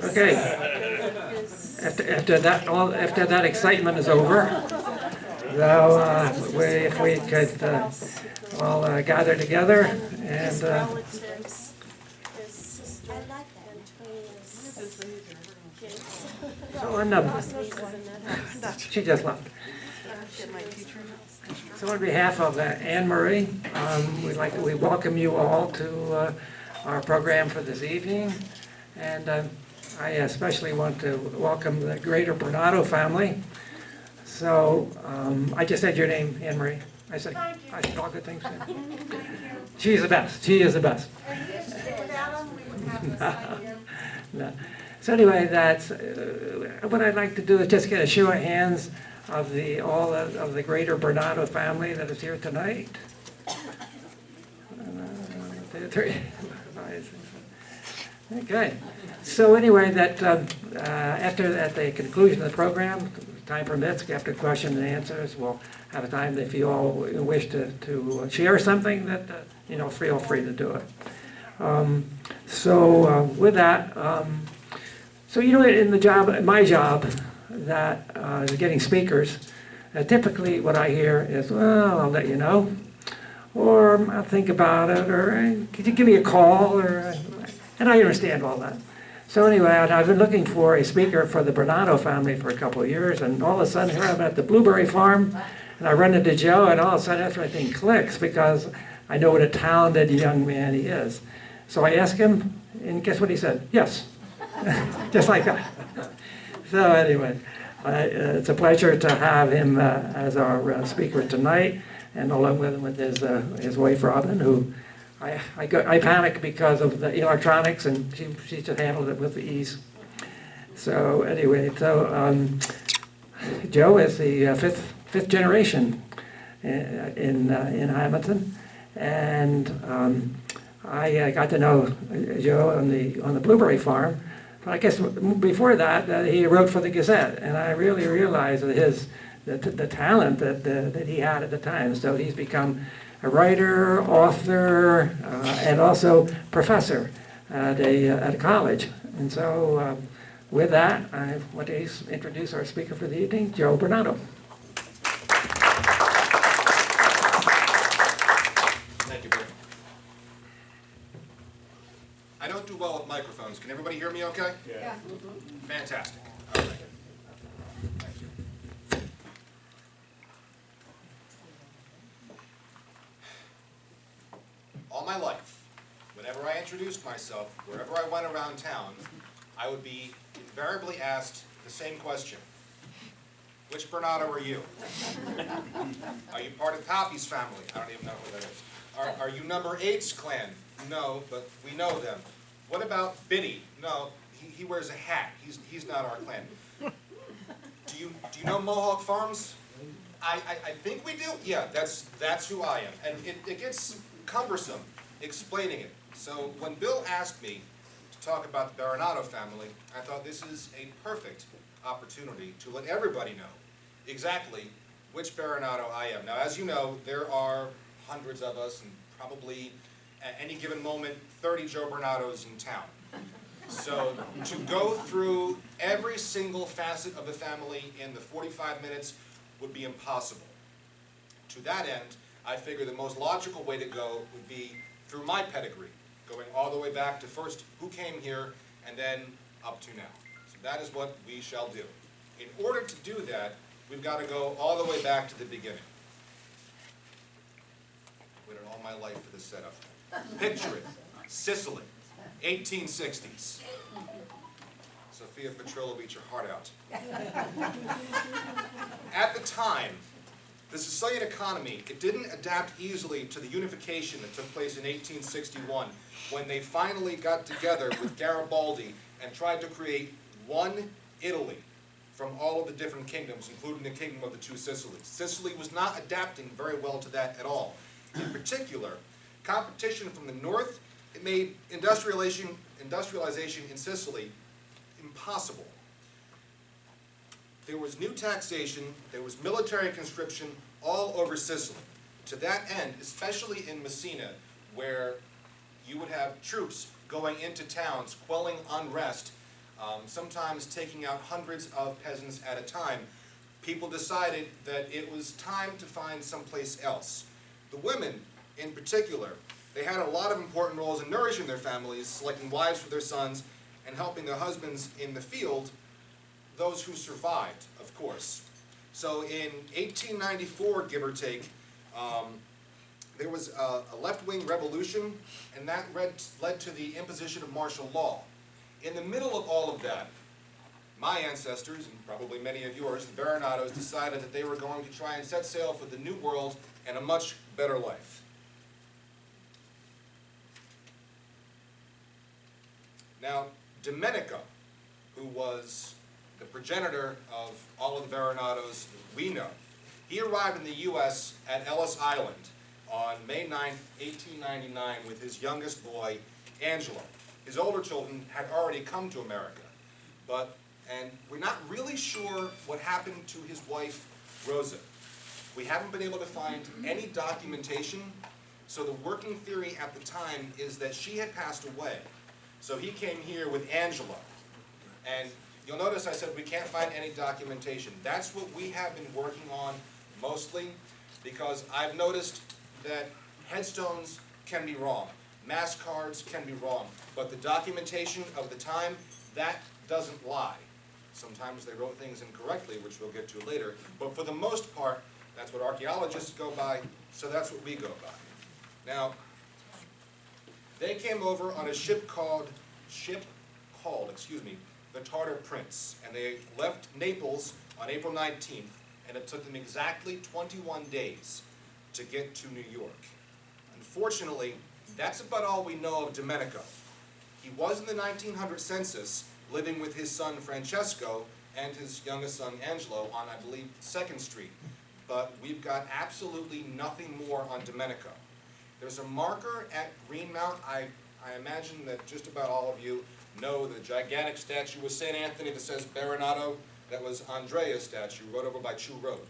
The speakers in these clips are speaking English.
Okay. After that excitement is over, now if we could all gather together and. So she just left. So on behalf of Anne Marie, we welcome you all to our program for this evening, and I especially want to welcome the greater Berenato family. So I just said your name, Anne Marie. I said all good things. She's the best. She is the best. No. So anyway, that's what I'd like to do is just get a show of hands of all of the greater Berenato family that is here tonight. 3, 5, 6. Okay. So anyway, that at the conclusion of the program, time permits, after question and answers, we'll have a time if you all wish to share something that feel free to do it. With that. So in my job, that is getting speakers, typically what I hear is, well, I'll let you know, or I'll think about it, or could you give me a call, and I understand all that. So anyway, I've been looking for a speaker for the Berenato family for a couple of years, and all of a sudden here I'm at the blueberry farm, and I run into Joe, and all of a sudden everything clicks because I know what a talented young man he is. So I asked him, and guess what he said? Yes. Just like that. So anyway, it's a pleasure to have him as our speaker tonight, and along with his wife Robin, who I panicked because of the electronics, and she just handled it with ease. So anyway, Joe is the fifth generation in Hamilton, and I got to know Joe on the blueberry farm. But I guess before that, he wrote for the Gazette, and I really realized the talent that he had at the time. So he's become a writer, author, and also professor at a college. And so with that, I want to introduce our speaker for the evening, Joe Berenato. Thank you, Bill. I don't do well with microphones. Can everybody hear me okay? Yeah. Fantastic. All right. Thank you. All my life, whenever I introduced myself, wherever I went around town, I would be invariably asked the same question. Which Berenato are you? Are you part of Poppy's family? I don't even know who that is. Are you number 8's clan? No, but we know them. What about Biddy? No, he wears a hat. He's not our clan. Do you know Mohawk Farms? I think we do. Yeah, that's who I am. And it gets cumbersome explaining it. So when Bill asked me to talk about the Berenato family, I thought this is a perfect opportunity to let everybody know exactly which Berenato I am. Now, as you know, there are hundreds of us, and probably at any given moment, 30 Joe Berenatos in town. So to go through every single facet of the family in the 45 minutes would be impossible. To that end, I figure the most logical way to go would be through my pedigree, going all the way back to first who came here and then up to now. So that is what we shall do. In order to do that, we've got to go all the way back to the beginning. Waited all my life for this setup. Picture it, Sicily, 1860s. Sophia Petrillo will eat your heart out. At the time, the Sicilian economy, it didn't adapt easily to the unification that took place in 1861 when they finally got together with Garibaldi and tried to create one Italy from all of the different kingdoms, including the kingdom of the two Sicilies. Sicily was not adapting very well to that at all. In particular, competition from the north, it made industrialization in Sicily impossible. There was new taxation, there was military conscription all over Sicily. To that end, especially in Messina, where you would have troops going into towns, quelling unrest, sometimes taking out hundreds of peasants at a time, people decided that it was time to find someplace else. The women, in particular, they had a lot of important roles in nourishing their families, selecting wives for their sons, and helping their husbands in the field, those who survived, of course. So in 1894, give or take, there was a left-wing revolution, and that led to the imposition of martial law. In the middle of all of that, my ancestors, and probably many of yours, the Berenatos, decided that they were going to try and set sail for the New World and a much better life. Now, Domenico, who was the progenitor of all of the Berenatos we know, he arrived in the U.S. at Ellis Island on May 9th, 1899, with his youngest boy, Angelo. His older children had already come to America, and we're not really sure what happened to his wife, Rosa. We haven't been able to find any documentation, so the working theory at the time is that she had passed away. So he came here with Angelo, and you'll notice I said we can't find any documentation. That's what we have been working on mostly, because I've noticed that headstones can be wrong, mass cards can be wrong, but the documentation of the time, that doesn't lie. Sometimes they wrote things incorrectly, which we'll get to later, but for the most part, that's what archaeologists go by, so that's what we go by. Now, they came over on a ship called, the Tartar Prince, and they left Naples on April 19th, and it took them exactly 21 days to get to New York. Unfortunately, that's about all we know of Domenico. He was in the 1900 census, living with his son Francesco and his youngest son Angelo on, I believe, 2nd Street. But we've got absolutely nothing more on Domenico. There's a marker at Greenmount. I imagine that just about all of you know the gigantic statue of St. Anthony that says Berenato. That was Andrea's statue, right over by Chew Road.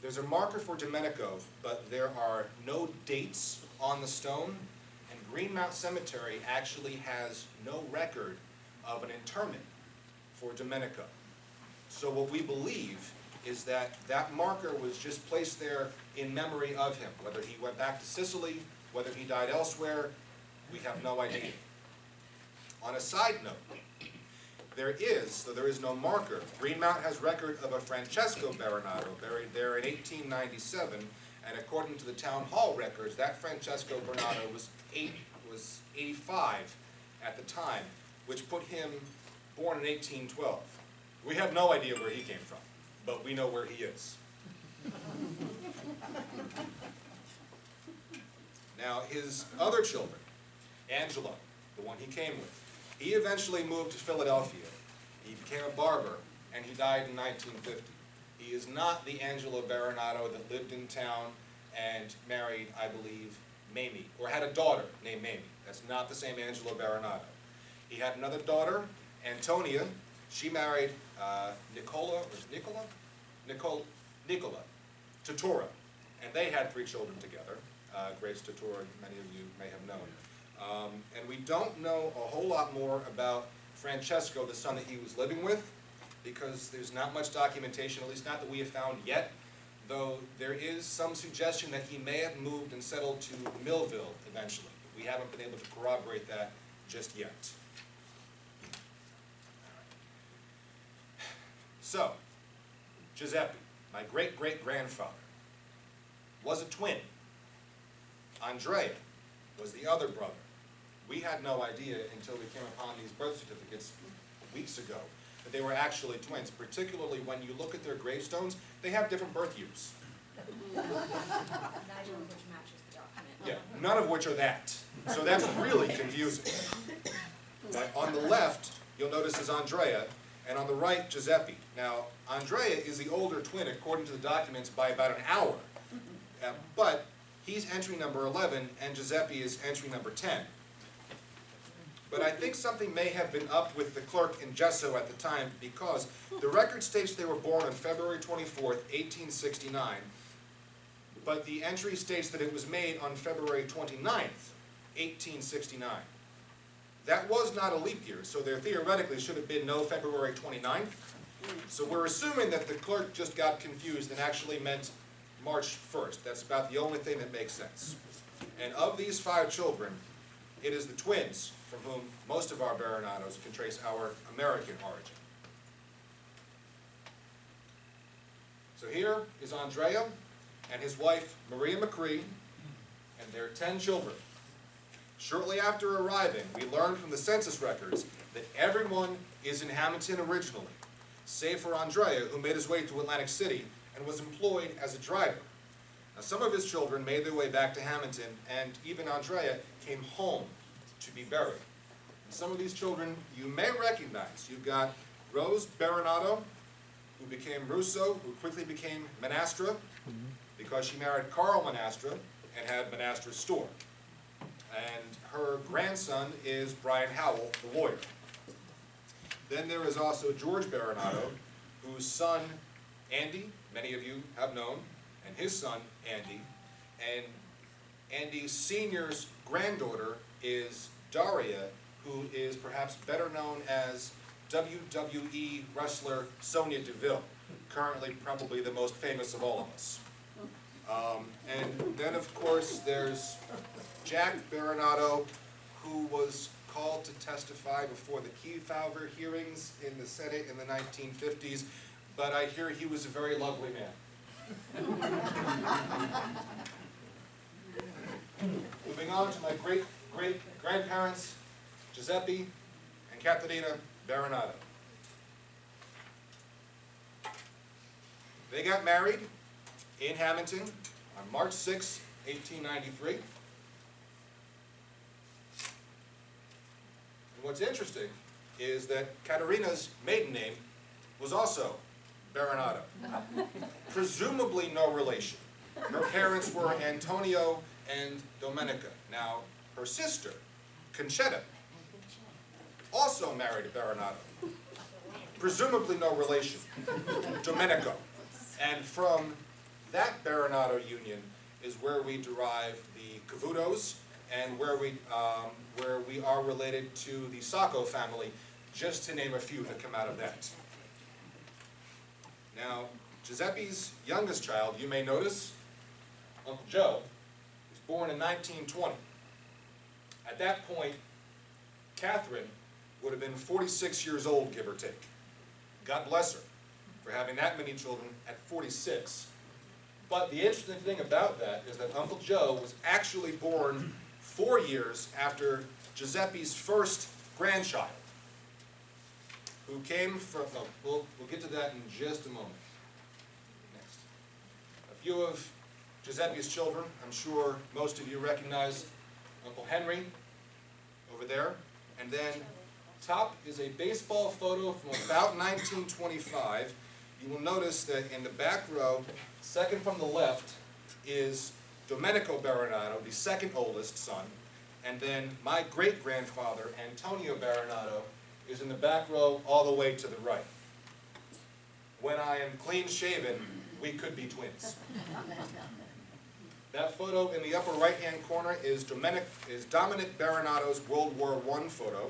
There's a marker for Domenico, but there are no dates on the stone, and Greenmount Cemetery actually has no record of an interment for Domenico. So what we believe is that that marker was just placed there in memory of him. Whether he went back to Sicily, whether he died elsewhere, we have no idea. On a side note, there is no marker. Greenmount has record of a Francesco Berenato buried there in 1897, and according to the town hall records, that Francesco Berenato was 85 at the time, which put him born in 1812. We have no idea where he came from, but we know where he is. Now, his other children, Angelo, the one he came with, he eventually moved to Philadelphia. He became a barber, and he died in 1950. He is not the Angelo Berenato that lived in town and married, I believe, Mamie, or had a daughter named Mamie. That's not the same Angelo Berenato. He had another daughter, Antonia. She married Nicola Totora, and they had 3 children together. Grace Totora, many of you may have known. And we don't know a whole lot more about Francesco, the son that he was living with, because there's not much documentation, at least not that we have found yet, though there is some suggestion that he may have moved and settled to Millville eventually. We haven't been able to corroborate that just yet. So, Giuseppe, my great-great-grandfather, was a twin. Andrea was the other brother. We had no idea until we came upon these birth certificates weeks ago that they were actually twins, particularly when you look at their gravestones, they have different birth years. Neither of which matches the document. Yeah, none of which are that. So that's really confusing. But on the left, you'll notice is Andrea, and on the right, Giuseppe. Now, Andrea is the older twin, according to the documents, by about an hour. But he's entry number 11, and Giuseppe is entry number 10. But I think something may have been up with the clerk in Gesso at the time, because the record states they were born on February 24th, 1869, but the entry states that it was made on February 29th, 1869. that was not a leap year, so there theoretically should have been no February 29th. So we're assuming that the clerk just got confused and actually meant March 1st. That's about the only thing that makes sense. And of these 5 children, it is the twins from whom most of our Berenatos can trace our American origin. So here is Andrea and his wife, Maria McCree, and their 10 children. Shortly after arriving, we learned from the census records that everyone is in Hamilton originally, save for Andrea, who made his way to Atlantic City and was employed as a driver. Now, some of his children made their way back to Hamilton, and even Andrea came home to be buried. And some of these children you may recognize. You've got Rose Berenato, who became Russo, who quickly became Manastra, because she married Carl Manastra and had Manastra's store. And her grandson is Brian Howell, the lawyer. Then there is also George Berenato, whose son, Andy, many of you have known, and his son, Andy. And Andy Sr.'s granddaughter is Daria, who is perhaps better known as WWE wrestler Sonya Deville, currently probably the most famous of all of us. And then, of course, there's Jack Berenato, who was called to testify before the Kefauver hearings in the Senate in the 1950s, but I hear he was a very lovely man. Moving on to my great-great-grandparents, Giuseppe and Caterina Berenato. They got married in Hamilton on March 6, 1893. And what's interesting is that Caterina's maiden name was also Berenato. Presumably no relation. Her parents were Antonio and Domenica. Now, her sister, Concetta, also married a Berenato. Presumably no relation, Domenico. And from that Berenato union is where we derive the Cavutos and where we are related to the Sacco family, just to name a few that come out of that. Now, Giuseppe's youngest child, you may notice, Uncle Joe, was born in 1920. At that point, Catherine would have been 46 years old, give or take. God bless her for having that many children at 46. But the interesting thing about that is that Uncle Joe was actually born 4 years after Giuseppe's first grandchild, who came from, we'll get to that in just a moment. Next. A few of Giuseppe's children, I'm sure most of you recognize Uncle Henry over there. And then top is a baseball photo from about 1925. You will notice that in the back row, second from the left, is Domenico Berenato, the second oldest son. And then my great-grandfather, Antonio Berenato, is in the back row all the way to the right. When I am clean-shaven, we could be twins. That photo in the upper right-hand corner is Dominic Berenato's World War I photo.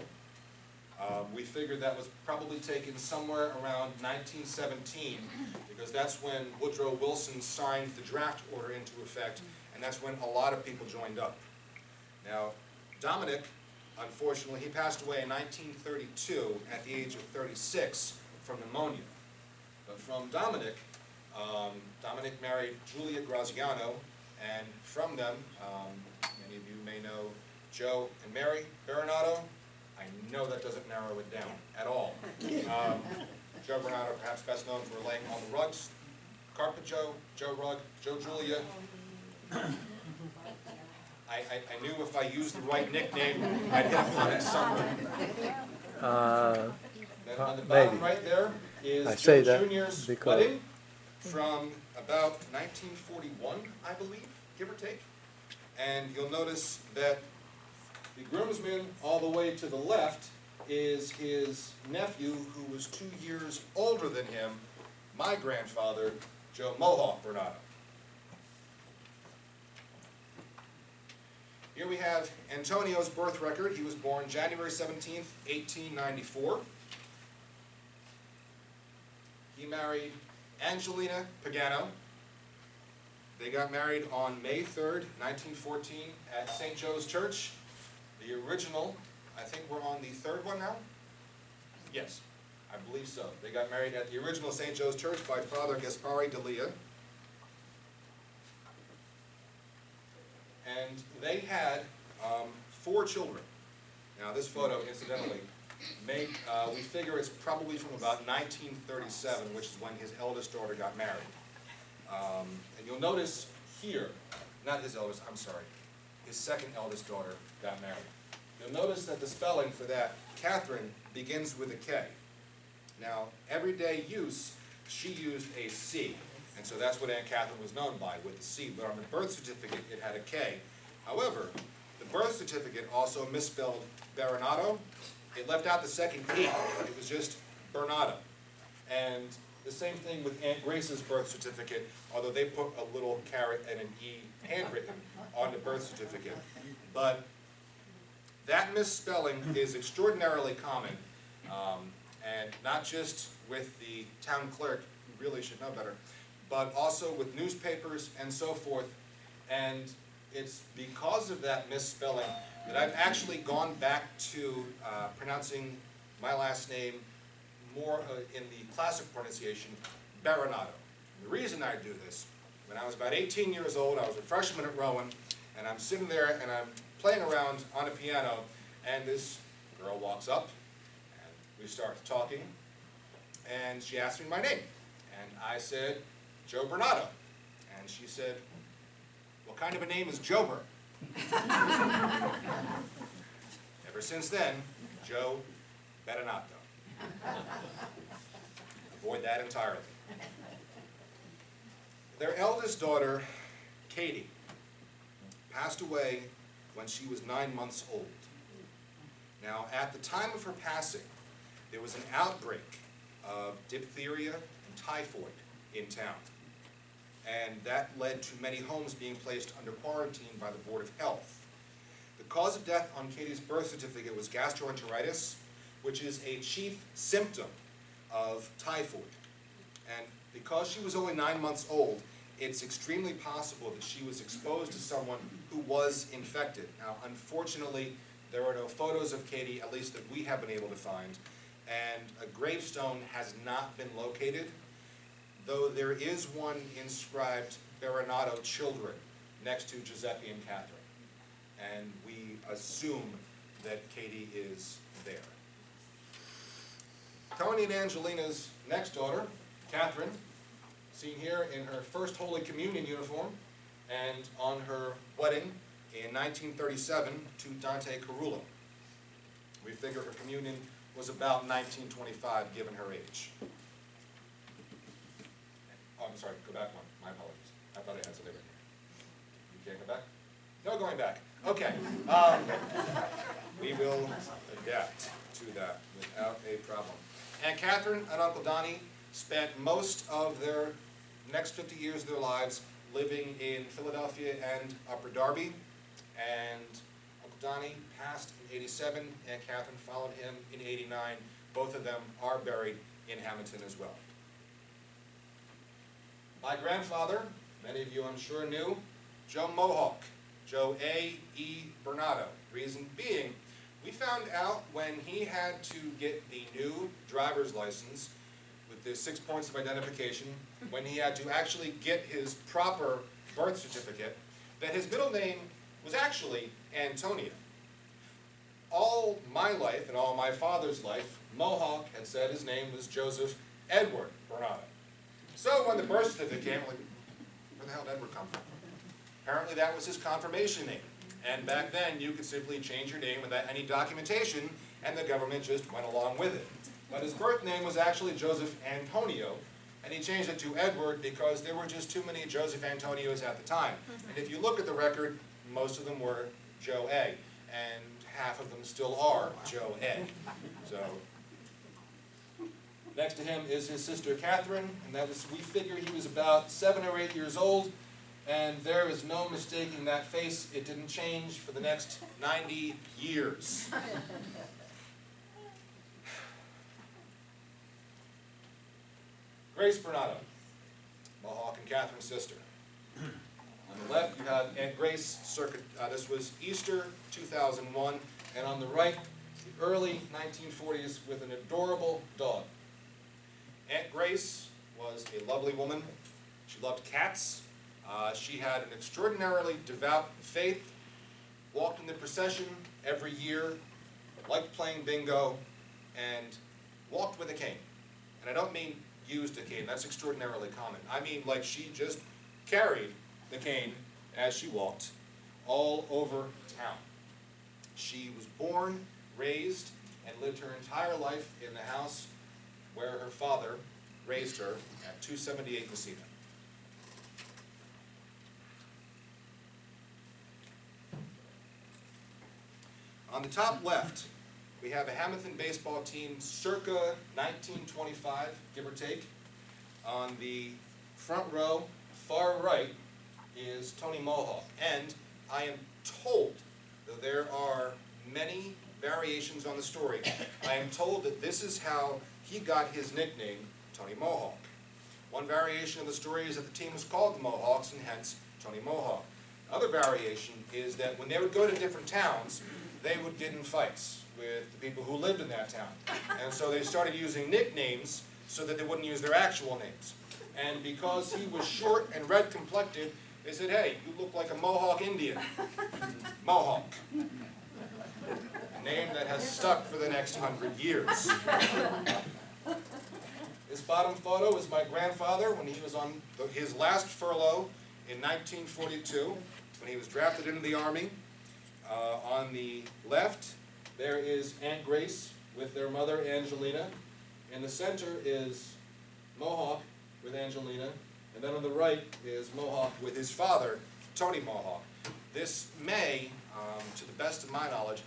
We figured that was probably taken somewhere around 1917, because that's when Woodrow Wilson signed the draft order into effect, and that's when a lot of people joined up. Now, Dominic, unfortunately, he passed away in 1932 at the age of 36 from pneumonia. But from Dominic, Dominic married Julia Graziano, and from them, many of you may know Joe and Mary Berenato. I know that doesn't narrow it down at all. Joe Berenato, perhaps best known for laying all the rugs. Carpet Joe, Joe Rugg, Joe Julia. I knew if I used the right nickname, I'd hit upon it somewhere. Then on the bottom right there is Joe Jr.'s wedding from about 1941, I believe, give or take. And you'll notice that the groomsman all the way to the left is his nephew, who was 2 years older than him, my grandfather, Joe Mohawk Berenato. Here we have Antonio's birth record. He was born January 17th, 1894. He married Angelina Pagano. They got married on May 3rd, 1914 at St. Joe's Church. The original, I think we're on the third one now? Yes, I believe so. They got married at the original St. Joe's Church by Father Gaspare Delia. And they had 4 children. Now this photo, incidentally, we figure it's probably from about 1937, which is when his eldest daughter got married. And you'll notice here, not his eldest, I'm sorry, his second eldest daughter got married. You'll notice that the spelling for that, Catherine, begins with a K. Now, everyday use, she used a C, and so that's what Aunt Catherine was known by, with the C, but on the birth certificate it had a K. However, the birth certificate also misspelled Berenato. It left out the second E, it was just Berenato. And the same thing with Aunt Grace's birth certificate, although they put a little caret and an E handwritten on the birth certificate. But that misspelling is extraordinarily common, and not just with the town clerk, who really should know better, but also with newspapers and so forth. And it's because of that misspelling that I've actually gone back to pronouncing my last name more in the classic pronunciation, Berenato. The reason I do this, when I was about 18 years old, I was a freshman at Rowan, and I'm sitting there and I'm playing around on a piano, and this girl walks up, and we start talking, and she asked me my name, and I said, Joe Berenato, and she said, what kind of a name is Jober? Ever since then, Joe Berenato. Avoid that entirely. Their eldest daughter, Katie, passed away when she was 9 months old. Now, at the time of her passing, there was an outbreak of diphtheria and typhoid in town. And that led to many homes being placed under quarantine by the Board of Health. The cause of death on Katie's birth certificate was gastroenteritis, which is a chief symptom of typhoid. And because she was only 9 months old, it's extremely possible that she was exposed to someone who was infected. Now, unfortunately, there are no photos of Katie, at least that we have been able to find, and a gravestone has not been located, though there is one inscribed Berenato Children next to Giuseppe and Catherine. And we assume that Katie is there. Tony and Angelina's next daughter, Catherine, seen here in her first Holy Communion uniform, and on her wedding in 1937 to Dante Carullo. We figure her communion was about 1925, given her age. Oh, I'm sorry, go back one. My apologies. I thought I had something right here. You can't go back? No going back. Okay. We will adapt to that without a problem. Aunt Catherine and Uncle Donnie spent most of their next 50 years of their lives living in Philadelphia and Upper Darby. And Uncle Donnie passed in '87, Aunt Catherine followed him in '89. Both of them are buried in Hamilton as well. My grandfather, many of you I'm sure knew, Joe Mohawk, Joe A. E. Berenato. Reason being, we found out when he had to get the new driver's license with the 6 points of identification, when he had to actually get his proper birth certificate, that his middle name was actually Antonio. All my life and all my father's life, Mohawk had said his name was Joseph Edward Berenato. So when the birth certificate came, I'm like, where the hell did Edward come from? Apparently that was his confirmation name. And back then, you could simply change your name without any documentation, and the government just went along with it. But his birth name was actually Joseph Antonio, and he changed it to Edward because there were just too many Joseph Antonios at the time. And if you look at the record, most of them were Joe A, and half of them still are Joe A. So, next to him is his sister Catherine, and that was, we figure he was about 7 or 8 years old. and there is no mistaking that face. It didn't change for the next 90 years. Grace Berenato, Mohawk and Catherine's sister. On the left, you have Aunt Grace, this was Easter 2001, and on the right, the early 1940s with an adorable dog. Aunt Grace was a lovely woman. She loved cats. She had an extraordinarily devout faith, walked in the procession every year, liked playing bingo, and walked with a cane. And I don't mean used a cane, that's extraordinarily common. I mean like she just carried the cane as she walked all over town. She was born, raised, and lived her entire life in the house where her father raised her at 278 Messina. On the top left, we have a Hamilton baseball team circa 1925, give or take. On the front row, far right, is Tony Mohawk. And I am told that there are many variations on the story. I am told that this is how he got his nickname, Tony Mohawk. One variation of the story is that the team was called the Mohawks, and hence Tony Mohawk. Another variation is that when they would go to different towns, they would get in fights with the people who lived in that town. And so they started using nicknames so that they wouldn't use their actual names. And because he was short and red-complected, they said, hey, you look like a Mohawk Indian. Mohawk. A name that has stuck for the next 100 years. This bottom photo is my grandfather when he was on his last furlough in 1942, when he was drafted into the Army. On the left, there is Aunt Grace with their mother, Angelina. In the center is Mohawk with Angelina. And then on the right is Mohawk with his father, Tony Mohawk. This may, to the best of my knowledge,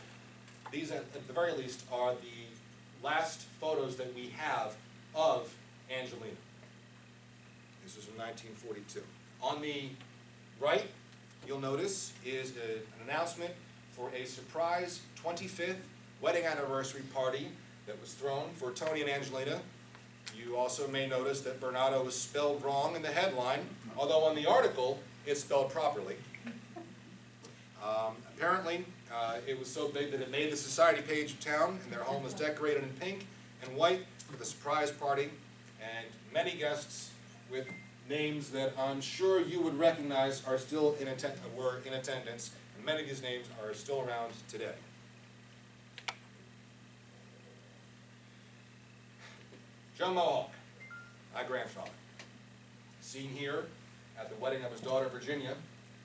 these at the very least are the last photos that we have of Angelina. This is from 1942. On the right, you'll notice, is an announcement for a surprise 25th wedding anniversary party that was thrown for Tony and Angelina. You also may notice that Berenato was spelled wrong in the headline, although on the article it's spelled properly. Apparently, it was so big that it made the society page of town, and their home was decorated in pink and white for the surprise party, and many guests with names that I'm sure you would recognize are still were in attendance, and many of these names are still around today. Joe Mohawk, my grandfather. Seen here at the wedding of his daughter, Virginia.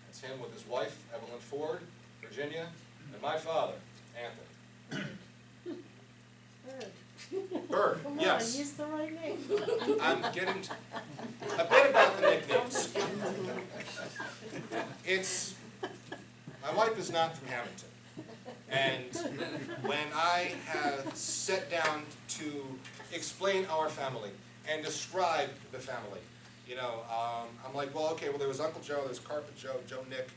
That's him with his wife, Evelyn Ford, Virginia, and my father, Anthony. Bird, Come yes. on, use the right name. I'm getting a bit about the nicknames. My wife is not from Hamilton. And when I have sat down to explain our family and describe the family, you know, I'm like, well, okay, well, there was Uncle Joe, there's Carpet Joe, Joe Nick,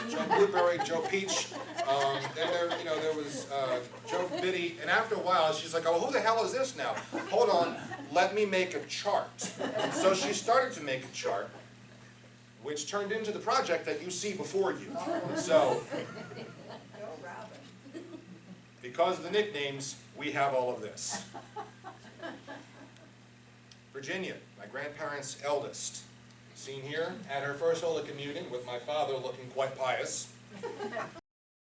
Joe Blueberry, Joe Peach, then there was Joe Biddy, and after a while, she's like, oh, who the hell is this now? Hold on, let me make a chart. So she started to make a chart, which turned into the project that you see before you. So, because of the nicknames, we have all of this. Virginia, my grandparents' eldest, seen here at her first Holy Communion with my father looking quite pious.